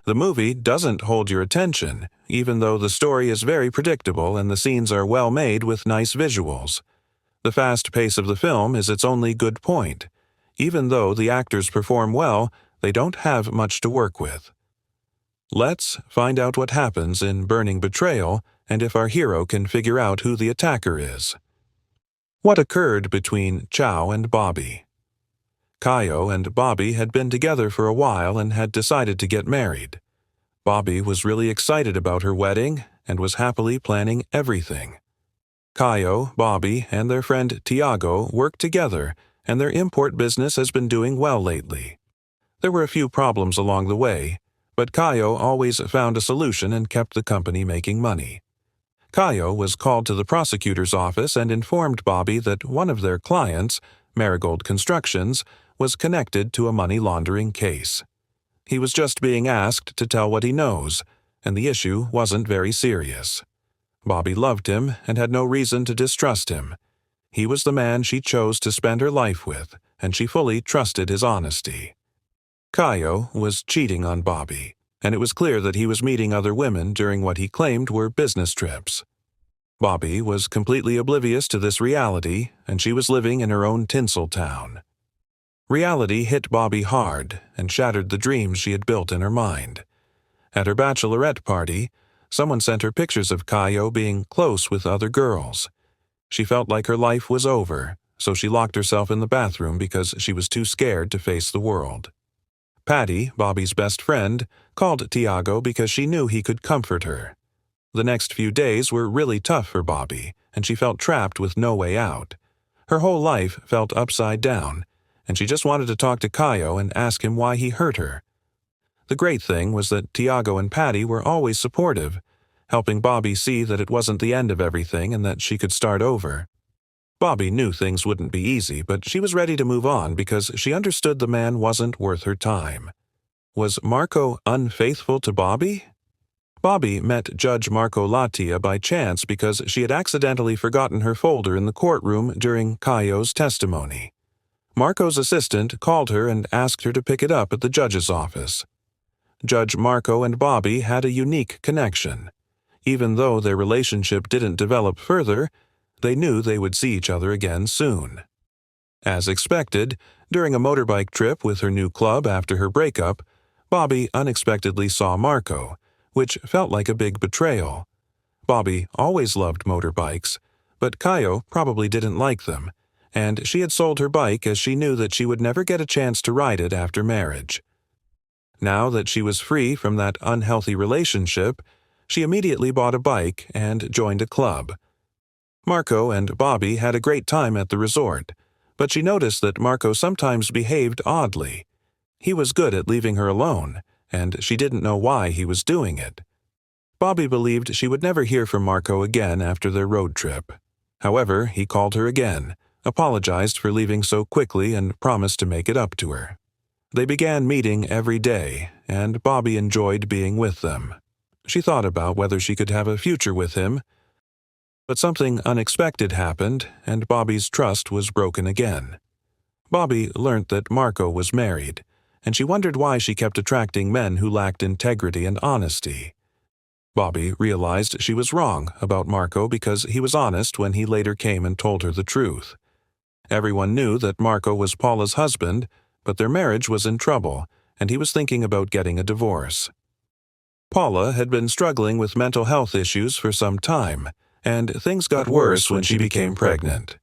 The movie doesn't hold your attention, even though the story is very predictable and the scenes are well made with nice visuals. The fast pace of the film is its only good point. Even though the actors perform well, they don't have much to work with. Let's find out what happens in Burning Betrayal and if our hero can figure out who the attacker is. What occurred between Chow and Bobby? Kayo and Bobby had been together for a while and had decided to get married. Bobby was really excited about her wedding and was happily planning everything. Kayo, Bobby, and their friend Tiago worked together, and their import business has been doing well lately. There were a few problems along the way, but Kayo always found a solution and kept the company making money. Kayo was called to the prosecutor's office and informed Bobby that one of their clients, Marigold Constructions, was connected to a money laundering case. He was just being asked to tell what he knows, and the issue wasn't very serious. Bobby loved him and had no reason to distrust him. He was the man she chose to spend her life with, and she fully trusted his honesty. Kayo was cheating on Bobby, and it was clear that he was meeting other women during what he claimed were business trips. Bobby was completely oblivious to this reality, and she was living in her own tinsel town. Reality hit Bobby hard and shattered the dreams she had built in her mind. At her bachelorette party, someone sent her pictures of Kayo being close with other girls. She felt like her life was over, so she locked herself in the bathroom because she was too scared to face the world. Patty, Bobby's best friend, called Tiago because she knew he could comfort her. The next few days were really tough for Bobby, and she felt trapped with no way out. Her whole life felt upside down, and she just wanted to talk to Kayo and ask him why he hurt her. The great thing was that Tiago and Patty were always supportive, helping Bobby see that it wasn't the end of everything and that she could start over. Bobby knew things wouldn't be easy, but she was ready to move on because she understood the man wasn't worth her time. Was Marco unfaithful to Bobby? Bobby met Judge Marco Lattia by chance because she had accidentally forgotten her folder in the courtroom during Kayo's testimony. Marco's assistant called her and asked her to pick it up at the judge's office. Judge Marco and Bobby had a unique connection. Even though their relationship didn't develop further, they knew they would see each other again soon. As expected, during a motorbike trip with her new club after her breakup, Bobby unexpectedly saw Marco, which felt like a big betrayal. Bobby always loved motorbikes, but Kayo probably didn't like them, and she had sold her bike as she knew that she would never get a chance to ride it after marriage. Now that she was free from that unhealthy relationship, she immediately bought a bike and joined a club. Marco and Bobby had a great time at the resort, but she noticed that Marco sometimes behaved oddly. He was good at leaving her alone, and she didn't know why he was doing it. Bobby believed she would never hear from Marco again after their road trip. However, he called her again, apologized for leaving so quickly, and promised to make it up to her. They began meeting every day, and Bobby enjoyed being with them. She thought about whether she could have a future with him, but something unexpected happened, and Bobby's trust was broken again. Bobby learned that Marco was married, and she wondered why she kept attracting men who lacked integrity and honesty. Bobby realized she was wrong about Marco because he was honest when he later came and told her the truth. Everyone knew that Marco was Paula's husband, but their marriage was in trouble, and he was thinking about getting a divorce. Paula had been struggling with mental health issues for some time, and things got worse when she became pregnant.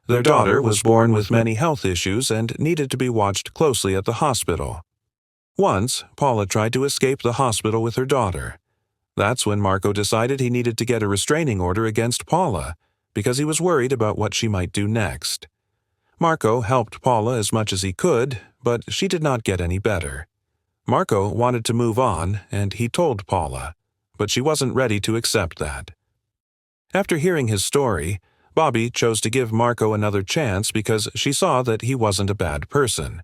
Their daughter was born with many health issues and needed to be watched closely at the hospital. Once, Paula tried to escape the hospital with her daughter. That's when Marco decided he needed to get a restraining order against Paula, because he was worried about what she might do next. Marco helped Paula as much as he could, but she did not get any better. Marco wanted to move on, and he told Paula, but she wasn't ready to accept that. After hearing his story, Bobby chose to give Marco another chance because she saw that he wasn't a bad person.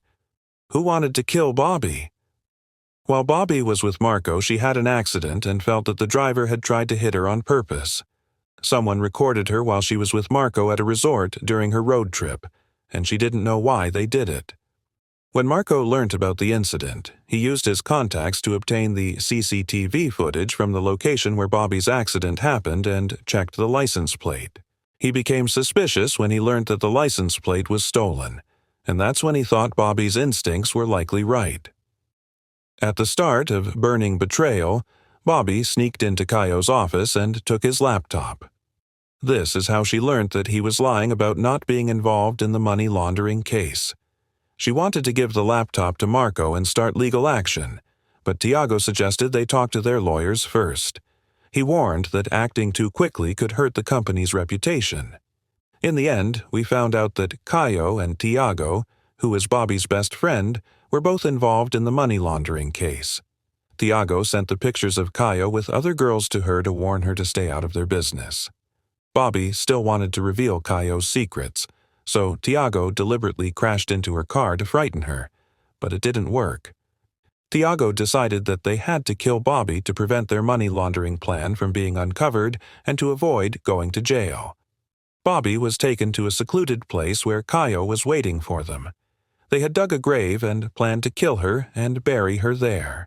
Who wanted to kill Bobby? While Bobby was with Marco, she had an accident and felt that the driver had tried to hit her on purpose. Someone recorded her while she was with Marco at a resort during her road trip, and she didn't know why they did it. When Marco learnt about the incident, he used his contacts to obtain the CCTV footage from the location where Bobby's accident happened and checked the license plate. He became suspicious when he learned that the license plate was stolen, and that's when he thought Bobby's instincts were likely right. At the start of Burning Betrayal, Bobby sneaked into Caio's office and took his laptop. This is how she learned that he was lying about not being involved in the money laundering case. She wanted to give the laptop to Marco and start legal action, but Tiago suggested they talk to their lawyers first. He warned that acting too quickly could hurt the company's reputation. In the end, we found out that Caio and Tiago, who is Bobby's best friend, were both involved in the money laundering case. Tiago sent the pictures of Caio with other girls to her to warn her to stay out of their business. Bobby still wanted to reveal Caio's secrets, so Tiago deliberately crashed into her car to frighten her, but it didn't work. Tiago decided that they had to kill Bobby to prevent their money laundering plan from being uncovered and to avoid going to jail. Bobby was taken to a secluded place where Caio was waiting for them. They had dug a grave and planned to kill her and bury her there.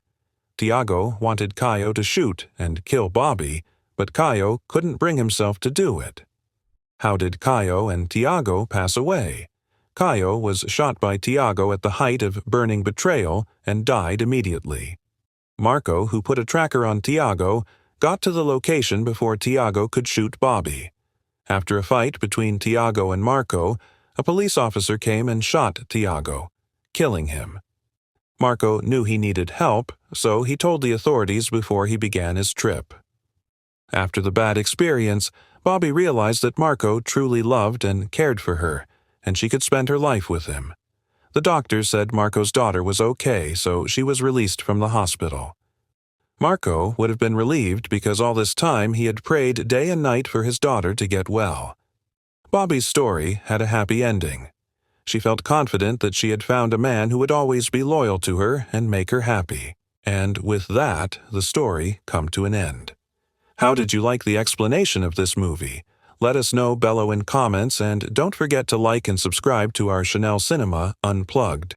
Tiago wanted Caio to shoot and kill Bobby, but Caio couldn't bring himself to do it. How did Caio and Tiago pass away? Caio was shot by Tiago at the height of Burning Betrayal and died immediately. Marco, who put a tracker on Tiago, got to the location before Tiago could shoot Bobby. After a fight between Tiago and Marco, a police officer came and shot Tiago, killing him. Marco knew he needed help, so he told the authorities before he began his trip. After the bad experience, Bobby realized that Marco truly loved and cared for her, and she could spend her life with him. The doctors said Marco's daughter was okay, so she was released from the hospital. Marco would have been relieved because all this time he had prayed day and night for his daughter to get well. Bobby's story had a happy ending. She felt confident that she had found a man who would always be loyal to her and make her happy. And with that, the story come to an end. How did you like the explanation of this movie? Let us know below in comments, and don't forget to like and subscribe to our Chanel Cinema Unplugged.